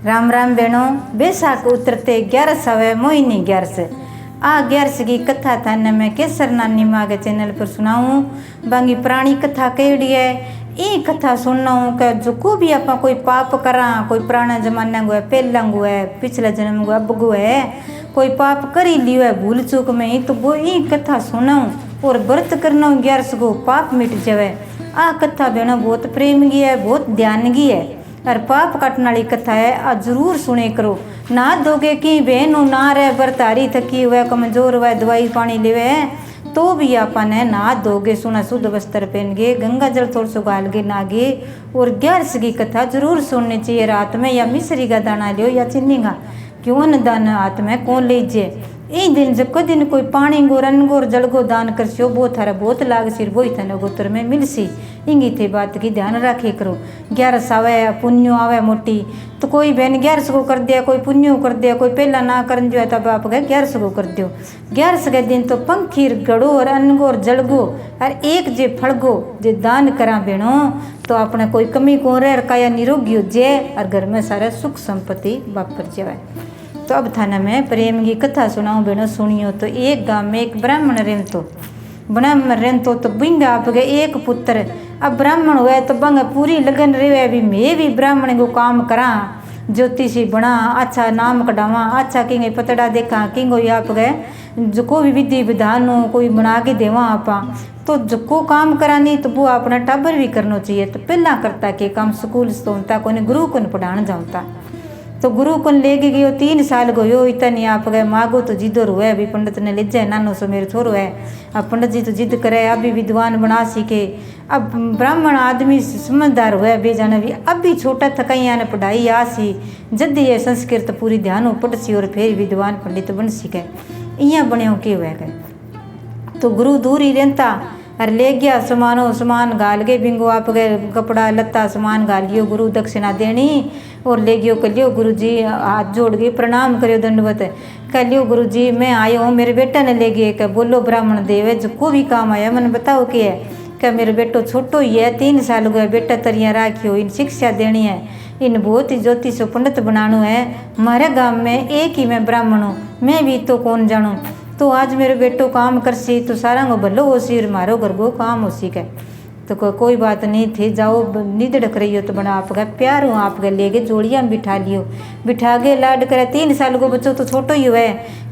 राम राम बेणों। बैसाख उतरते 11 आवे मोहिनी 11 आ 11 की कथा थाने में केसर नानी माँ के चैनल पर सुनाऊँ। बांगी पुरानी कथा कही है। ये कथा सुनना हूँ कि जो को भी आप कोई पाप करा, कोई पुराने जमाने को है, पहला को है, पिछले जन्म को अब को है, कोई पाप कर ही लियो है भूल चूक में, तो वो ये कथा सुनाऊँ और व्रत करना 11 को पाप मिट जावे। आ कथा बेणों बहुत प्रेम की है, बहुत ध्यान की है और पाप कटने वाली कथा है। आ जरूर सुने करो। ना दोगे कि बहन ना रहे बरतारी थकी हुए कमजोर हुआ दवाई पानी लेवे तो भी आपन है ना दोगे सुना शुद्ध वस्त्र पहन गे गंगा जल थोड़ा सो गाल गे नागे और 11 की कथा जरूर सुननी चाहिए। रात में या मिश्री का दाना लियो या चीनी का क्यों न दाना हाथ में कौन लीजिए। ई दिन जब दिन कोई पानी गो रन गो जल गो दान कर सियो वो थारा बहुत लाग सिर वो थाने गोत्र में मिल सी। इंगी थे बात की ध्यान रखे करो। 11 आवे पुण्यो आवे मोटी तो कोई बहन 11 को कर दिया, कोई पुण्यो कर दिया, कोई पहला ना कर दिया तब आप गए 11 को कर दियो। 11 के दिन तो पंखीर गड़ो और अनगो और जलगो और एक जे फड़गो जे दान करा बेणो तो अपने कोई कमी को रह काया निरोगी हो जे और घर में सारे सुख संपत्ति वापर जाए। तो अब थाना में प्रेम की कथा सुनाऊं बेणो सुनियो। तो एक गांव में एक ब्राह्मण रहतो तो बिंगा आप गए एक पुत्र। अब ब्राह्मण हुए तो बंग पूरी लगन रहे भी मैं भी ब्राह्मण को काम करा, ज्योतिषी बना, अच्छा नाम कढ़ावा, अच्छा किंग पतड़ा देखा किंगो आप गए जो को भी विधि विधान हो कोई बना के देवा आपा तो जो काम करानी तो वो अपना टाबर भी करना चाहिए। तो पहला करता के काम स्कूल सोता को गुरु को पढ़ाने जाता तो गुरु को लेके गयो 3 साल गयो इतनी आप गए मागो तो जिदो हुए अभी पंडित ने ले जाए नानो सो मेरे छोरो है। अब पंडित जी तो जिद करे अभी विद्वान बना सीखे। अब ब्राह्मण आदमी समझदार हुए अभी जाने भी अभी छोटा थकाइया ने पढ़ाई आसी जद ये संस्कृत पूरी ध्यान हो पढ़ सी और फिर विद्वान पंडित बन सीखे। इं बने के हुए गए तो गुरु दूर ही रहता और ले गया सामान गाल गए बिंगो आप गए कपड़ा लत्ता सामान गाल लियो गुरु दक्षिणा देनी और ले गयो कह लियो गुरु जी हाथ जोड़ गए प्रणाम करियो दंडवत कह लियो गुरु जी मैं आयो हूँ मेरे बेटा ने ले गए कह बोलो ब्राह्मण देव है जो को भी काम आया मैंने बताओ क्या है। क्या मेरे बेटो छोटो ही है 3 साल गए बेटा तरिया राखियो इन शिक्षा देनी है इन बहुत ही ज्योतिष पंडित बनानो है। हमारे गांव में एक ही मैं ब्राह्मण हूँ मैं भी तो कौन जानूँ तो आज मेरे बेटो काम कर सी तो सारा को भलो हो सी मारो घर को काम हो सी के तो कोई बात नहीं थी जाओ निधड़क रही हो तो बना आप गए प्यार हूँ आप गए ले गए जोड़िया में बिठा लियो बिठा के लाड करे 3 साल को बच्चों तो छोटो ही हुए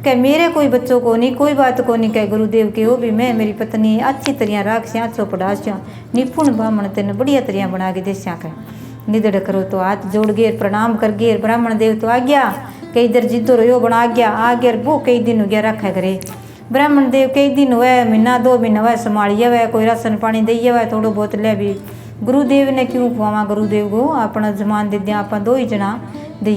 कह मेरे कोई बच्चों को नहीं कोई बात को नहीं कह गुरुदेव के वो भी मैं मेरी पत्नी अच्छी तरह राख सिया अच्छो पढ़ा सिया निपुण ब्राह्मण तेन बढ़िया तरह बना के दे सिया कह निधड़ करो तो हाथ जोड़ गए प्रणाम कर गए ब्राह्मण देव तो आ गया कई इधर जिद्दो रहो बना गया आ गया वो कई दिन हो गया रखा करे। ब्राह्मण देव कई दिन हुए महीना 2 महीना हुआ संभालिए हुआ कोई राशन पानी दे हुआ थोड़ा बहुत ले भी गुरुदेव ने क्यों खुआवा गुरुदेव को अपना जमान दे दिया आप 2 ही जना दे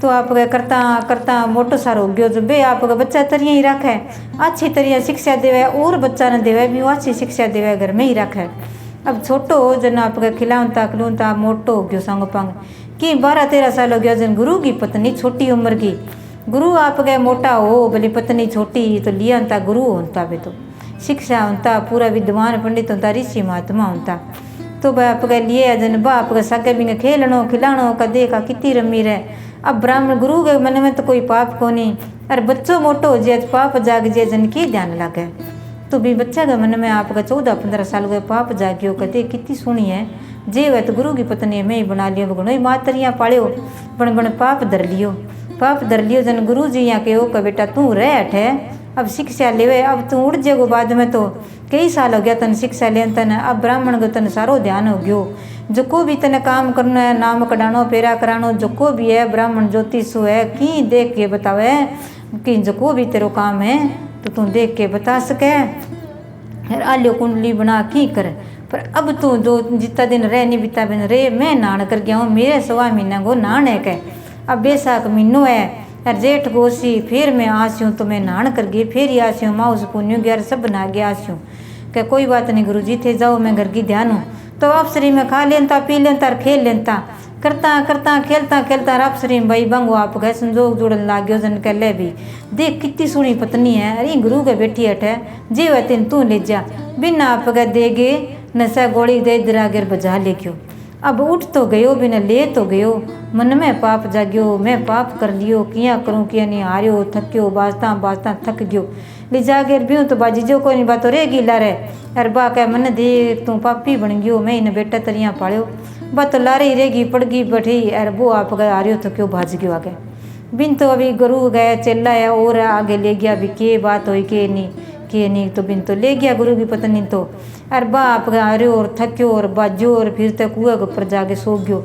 तो आप करता करता मोटो सारो हो गयो जो बे आप बच्चा तरिया ही रखे अच्छी तरह शिक्षा देवे और बच्चा ने देवे भी अच्छी शिक्षा देवे घर में ही रखे। अब छोटो हो जन आप खिलाऊता मोटो हो गयो संग पंग कि 12-13 साल हो गया जन गुरु की पत्नी छोटी उम्र की गुरु आप गए मोटा हो भले पत्नी छोटी तो लिया होता गुरु होता भी तो शिक्षा होता पूरा विद्वान पंडित होता ऋषि महात्मा होता तो वह आप गए लिए जन बाप के सगे भी खेलनो खिलानो का देखा कितनी रमी रहे। अब ब्राह्मण गुरु के मन में तो कोई पाप को नहीं अरे बच्चों मोटो हो जाए पाप जाग जाए जन की ध्यान लगे तो भी बच्चा के मन में आपका 14-15 साल के पाप जागियो कहते कितनी सुनी है जे वह तो गुरु की पत्नी में ही बना लियो बगनो मातरियाँ पालियो बन पाप धर लियो जन गुरु जी यहाँ के का बेटा तू रह है अब शिक्षा लेवे अब तू उड़ जाएगो बाद में तो कई साल हो गया तन शिक्षा ले तन अब ब्राह्मण को तन सारो ध्यान हो गयो जो को भी तने काम करना है नाम कढ़ानो फेरा करानो जो को भी है ब्राह्मण ज्योतिष है की देख के बतावे कि जो को भी तेरो काम है तो तू देख के बता सके आलियो कुंडली बना की करे पर अब तू जो जितना दिन रह नहीं बिता बिन रे मैं नान कर गया हूँ मेरे 1.25 महीना को नान है कह अब बैसाख महीनो है और जेठ गोसी फिर मैं आस्यूँ तो मैं नान कर गई फिर ही आस्यूँ माँ से पुण्य गया सब बना गया आस्यूँ क्या कोई बात नहीं गुरु जी थे जाओ मैं घर की ध्यान हूँ तो अफसरी में खा लेता पी लेता और खेल लेता करता करता खेलता अफसरी में भाई बंगो आप गए संजोग जुड़न लाग गयो जन कह ले भी देख कितनी सोहनी पत्नी है अरे गुरु के बेटी हट है जी वह तीन तू ले जा बिना आप गए देगे नशा गोली दे दरा गिर बजा ले क्यों अब उठ तो गयो बिना ले तो गयो, मन में पाप जाग्यो, मैं पाप कर लियो, किया करूँ किया नहीं, हार्यो थक्यो, बाजता बाजता थक गयो, ले जागे बियो तो बाजी जो कोई नहीं बात रहेगी लारे, अरे बा कह मन देख तू पापी बन गयो, मैं इन बेटा तरिया पाड़ियो, बात तो लारे ही रहेगी पड़गी बैठी, अरे वो आप गए हार्यो थक्यो भाज गयो आगे। बिन तो अभी गुरु गया चिल्लाया और आगे ले गया, भी के बात हुई के नहीं तो बिन तो ले गया गुरु की पत्नी तो, अरे बाप अरे और थक्यो और बाजो और फिर तक कुएं के ऊपर जाके सो गयो।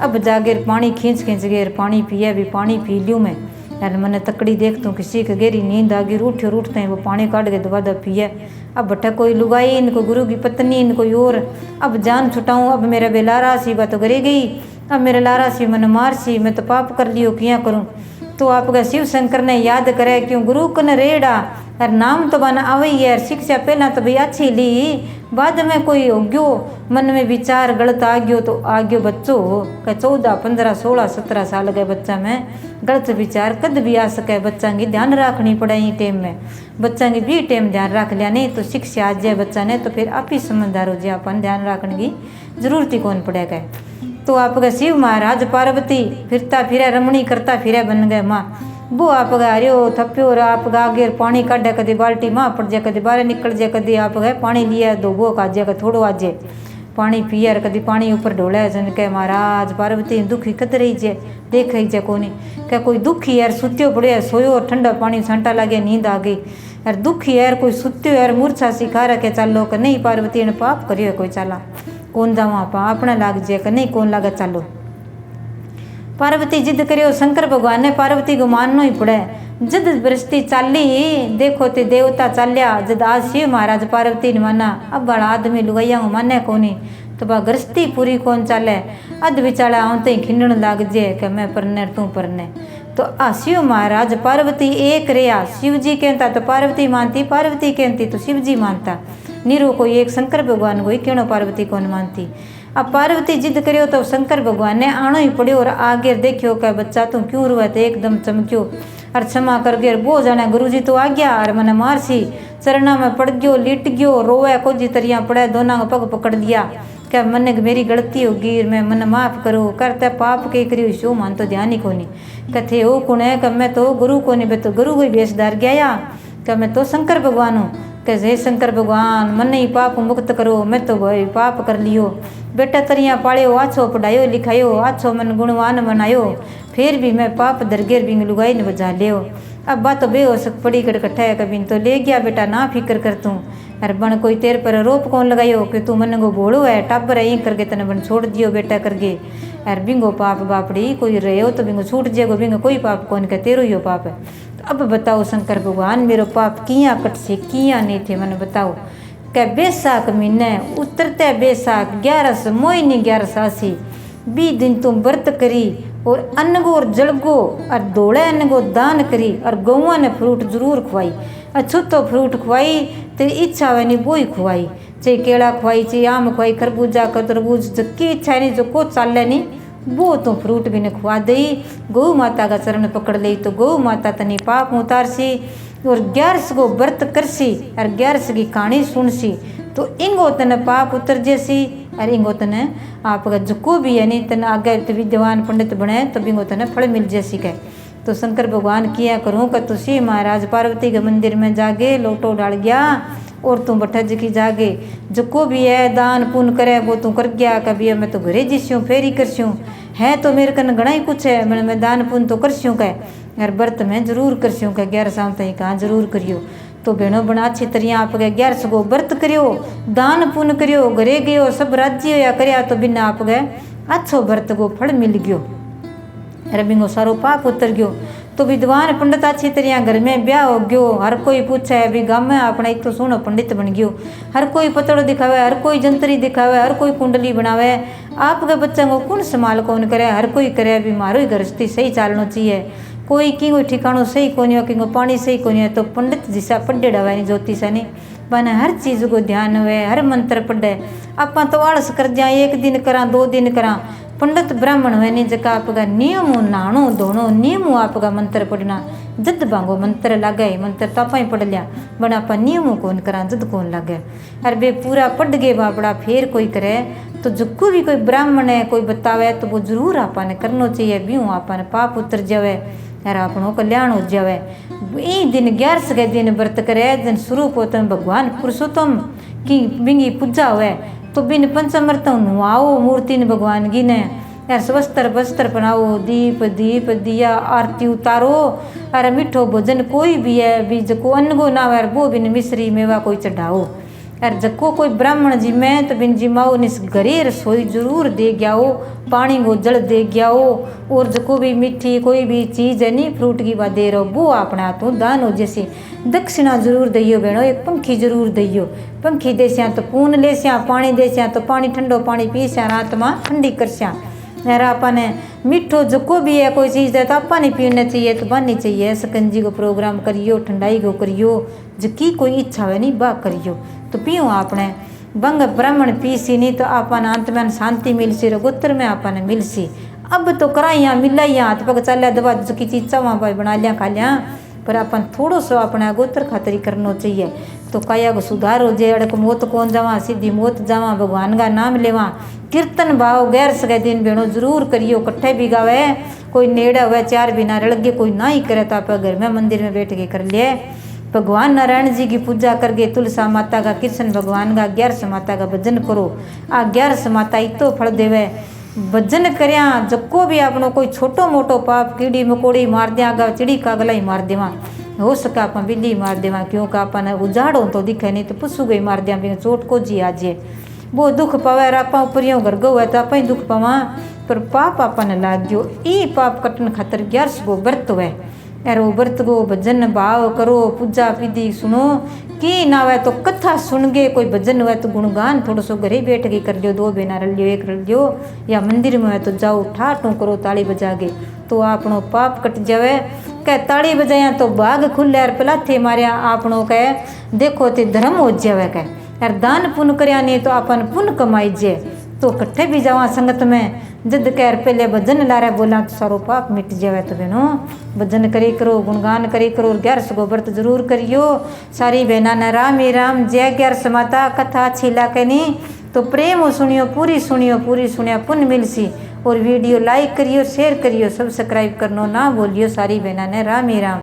अब जागे पानी खींच गए पानी पिया, भी पानी पी लियो मैं, अरे मैंने तकड़ी देख तू किसी के गहरी नींद आ गई, रूठते हैं वो पानी काट के दबा पिया। अब बट्टा कोई लुगाई इनको गुरु की पत्नी इन कोई और, अब जान छुटाऊँ, अब मेरा बेलारा सी बात करे गई, अब मेरा लारा सी मन मार सी, मैं तो पाप कर लियो किया करूँ। तो आपका शिव शंकर ने याद करे क्यों गुरु कन रेड़ा, और नाम तो बना आवे यार, शिक्षा पहला तो भाई अच्छी ली, बाद में कोई हो गयो मन में विचार गलत आ गयो तो आ गयो बच्चों का 14, 15, 16, 17 साल के बच्चा में गलत विचार कद भी आ सके, बच्चा की ध्यान रखनी पड़े ही टाइम में, बच्चा की भी टाइम ध्यान रख लिया नहीं तो शिक्षा आ जाए बच्चा ने तो फिर आप ही समझदार हो जाए, अपन ध्यान रखने की जरूरत ही कौन पड़ेगा। तो आपका शिव महाराज पार्वती फिरता फिरे रमणी करता फिरे बन गए माँ, वो आप गए हरियो थप्यो और आप आगे पानी काटे कभी बाल्टी माँ पड़ जाए, कभी बाहर निकल जाए, कभी आप गए पानी लिया दो वो का जाए थोड़ो आ जाए पानी पिया, कभी पानी ऊपर ढोला जन के महाराज पार्वती दुखी कद रही जे देख ही जे कोनी क्या कोई दुखी यार सुत्यो पड़े सोयो और ठंडा पानी छांटा लगे नींद आ गई, यार दुखी यार कोई सुत्यो यार मूर्छा सिखा रखे चालो कि नहीं पार्वती ने पाप करियो कोई चाला कौन जावा आप अपने लाग जाए कि नहीं कौन लागे चालो। पार्वती जिद करियो, शंकर भगवान ने पार्वती को मानना ही पड़े, जद बृष्टि चाली देखो ते देवता चालिया, जद आज शिव महाराज पार्वती ने माना, अब बड़ा आदमी लुगाइया माने कोनी तो बा गृहस्थी पूरी कौन चाले, अध विचाला आते ही खिंडन लाग जाए कि मैं परने तू परने। तो आ शिव महाराज पार्वती एक रहा, शिव जी कहता तो पार्वती मानती, पार्वती कहती तो शिव जी मानता, नीरो कोई एक शंकर भगवान कोई क्यों पार्वती कौन मानती। अब पार्वती जिद करियो तो शंकर भगवान ने आनो ही पड़ियो और आगे देखियो कि बच्चा तू क्यों रुआ, तो एकदम चमक्यो और क्षमा कर गया, वो जाने गुरु जी तो आ गया और मैंने मारसी चरणा में पड़ गयो, लिट गयो, रोवे को जी तरिया पड़े, दोनों का पग पकड़ लिया क्या मन मेरी गलती होगी, मैं मन माफ़ करो, करते पाप के करियो शो मान तो ध्यान ही कोनी कथे हो कौन है कि मैं तो गुरु को नहीं, तो गुरु कोई बेसदार गया क्या मैं तो शंकर भगवान हूँ, कैसे हे शंकर भगवान मन ही पाप मुक्त करो, मैं तो भाई पाप कर लियो, बेटा तरिया पाड़ियो, आछो पढ़ायो लिखायो, आछो मन गुणवान बनायो, फिर भी मैं पाप दरगेर बिंग लुगाई ने बजा लियो। अब बात तो बेहोशक पड़ी कट्ठा कभी तो ले गया बेटा ना फिक्र कर तू, अरे बन कोई तेर पर रोप कौन लगायो कि तू मन को बोलो है टाबर है करके तने बन छोड़ दियो बेटा करके, अरे बिंगो पाप बापड़ी कोई रहो तो बिंगो छूट जाएगो, बिंगो कोई पाप कौन के तेरो यो पाप है। तो अब बताओ शंकर भगवान मेरो पाप किया कट से किया नहीं थे मैंने बताओ क्या बैसाख महीने उतरते बैसाख 11 मोहिनी 11 20 दिन तुम व्रत करी और अन्न को और जल को और दौड़े अन्न को दान करी और गौवा ने फ्रूट जरूर खुआई, अछूतो फ्रूट खुआई तेरी इच्छा हुआ नहीं वो ही खुआई, चाहे केला खुआई चाहे आम खुआई खरबूजा तरबूज जबकि इच्छा नहीं जो को चाले नहीं वो तो फ्रूट भी ने खुआ दई, गौ माता का चरण पकड़ ली तो गौ माता तनी पाप उतार सी और 11 को व्रत करसी और 11 की कहानी सुनसी तो इंगो तने पाप उतर जैसी और इंगो तने आपका जुको भी है नहीं तने आगे तो विद्वान पंडित बने तो बिंगो तने फल मिल जैसी कह। तो शंकर भगवान किया करूँ कि तू शिव महाराज पार्वती के मंदिर में जागे लोटो डाल गया और तू बठा जी की जागे जुको भी है दान पुण्य करे वो तू कर गया, कभी मैं तो घरे जिस्यूँ फेरी करस्यूँ है तो मेरे कन घना ही कुछ है, मैं दान पुण्य तो करस्यूँ कह और व्रत में जरूर करस्यूँ कह 11 साल तक कहाँ जरूर करियो। तो बहनों बना अच्छी तरह आप गए 11 को व्रत करियो दान पुण्य करियो घरे गयो सब राज्य या करया तो बिना आप गए अच्छो व्रत को फल मिल गयो अरे बिंगो सारो पाप उतर गयो। तो विद्वान पंडित अच्छी तरह घर में ब्याह हो गयो, हर कोई पूछे अभी गाँव में अपना एक तो सुनो पंडित बन गयो, हर कोई पतड़ो दिखावे हर कोई जंतरी दिखावे हर कोई कुंडली बनावे, आपके बच्चों को कौन संभाल कौन करे, हर कोई करे अभी मारो ही गृहस्थी सही चालना चाहिए, कोई की कोई ठिकानो सही कोनी हो कि पानी सही कोनी है। तो पंडित जिसा पढ़े डवा नहीं ज्योतिष नहीं बने हर चीज़ को ध्यान हुए हर मंत्र पढ़े, आप तो आलस कर जाए 1 दिन करा 2 दिन करा, पंडित ब्राह्मण हुए नहीं जगह आपका नियम नहाणो धोणो नियम आपका मंत्र पढ़ना जद भांगो मंत्र लागे मंत्र तो आप ही पढ़ लिया बना आप नियम कौन करा जद कौन लागे अरे बे पूरा पढ़ गए बापड़ा फिर कोई करे तो जिको भी कोई ब्राह्मण है कोई बतावे तो वो जरूर आपने करना चाहिए, ब्यूँ आपने पाप उतर जावे और आपनों कल्याण हो जावे। ई दिन 11 के दिन व्रत करे, दिन शुरू को तुम भगवान पुरुषोत्तम की बिंगी पूजा हुए तो बिन पंचामृत नुआओ मूर्ति ने भगवान की ने यार वस्त्र वस्त्र पहनाओ, दीप दीप दिया आरती उतारो, अरे मिठो भोजन कोई भी है भी जको अनगो ना है वो बिन मिश्री मेवा कोई चढ़ाओ। अरे जको कोई ब्राह्मण जी में तो बिन जिमाओ निस घरे रसोई जरूर दे गयाओ, पानी को जल दे गयाओ, और जको भी मीठी कोई भी चीज़ है नी फ्रूट की बात दे रहो वो अपने हाथों दान हो। जैसे दक्षिणा जरूर दियो बहनों, एक पंखी जरूर दियो, पंखी देस्या तो पून लेस्या, पानी देस्या तो पानी ठंडो पानी पीस्या, आत्मा ठंडी करस्या। यार आपने मिठो जको भी है कोई चीज़ है तो आपने पीना चाहिए तो बननी चाहिए। सकंजी को प्रोग्राम करियो, ठंडाई को करियो, जकी कोई इच्छा है नहीं बा करियो तो पियो आपने। बंग ब्राह्मण पीसी नहीं तो आपन अंत में शांति मिलसी, रगोत्र में आपने मिलसी। अब तो कराइया मिलाइया हाथ पग चलिया दवा जकी चीज़ चावा भाई बना लिया खा लिया, पर अपन थोड़ो सो अपने गोत्र खातरी करना चाहिए तो काया को सुधार हो जाए। अड़क मौत कौन जावा, सीधी मौत जावा, भगवान का नाम लेवा। कीर्तन भाव 11 के दिन बेणो जरूर करियो, कट्ठे भी गावे, कोई नेड़ा हुए 4 बिना रलगे कोई ना ही करे तो आप घर में मंदिर में बैठ के कर लिए। भगवान नारायण जी की पूजा करके तुलसा माता का, कृष्ण भगवान का, 11 माता का भजन करो। आ 11 माता इतो फल देवे भजन करया जको भी आपनो कोई छोटो मोटो पाप कीड़ी मकोड़ी मार दिया गा, चिड़ी का गला ही मार देवा, हो सका आप बिल्ली मार देवा, क्योंकि आपने उजाड़ो तो दिखे नहीं तो पुसू गई मार दिया भी चोट को जी आजे वो दुख पावे। आप उपरियों घर गो है तो आप ही दुख पावा, पर पाप आपने लाग गयो। ई पाप कटन खातर 11 गो व्रत हुए यार, वो व्रत गो भजन भाव करो, पूजा विधि सुनो की ना हुए तो कथा सुन गए, कोई भजन हुए तो गुणगान थोड़ा सो घरे बैठ के कर लियो, 2 बेना रल लियो, 1 रल लियो, या मंदिर में है तो जाओ ठाटू करो ताली बजा के तो आपनो पाप कट जावे। कह ताली बजाया तो भाग खुले यार पलाथे मारिया आपनो कह देखो ते धर्म हो जावे। कह यार दान पुण्य करया नहीं तो अपन पुण्य कमाई जे तो कट्ठे भी जावा संगत में। जद कह पहले भजन ला रहा बोला तो सारो पाप मिट जावे। तो बहनों भजन करी करो, गुणगान करी करो, 11 गो व्रत जरूर करियो। सारी बहना ने राम ही राम, जय 11 माता। कथा अच्छी लागे नहीं तो प्रेम सुनियो, पूरी सुनिया पुण्य मिलसी। और वीडियो लाइक करियो, शेयर करियो, सब्सक्राइब करनो ना भूलियो। सारी बहना ने राम ही राम।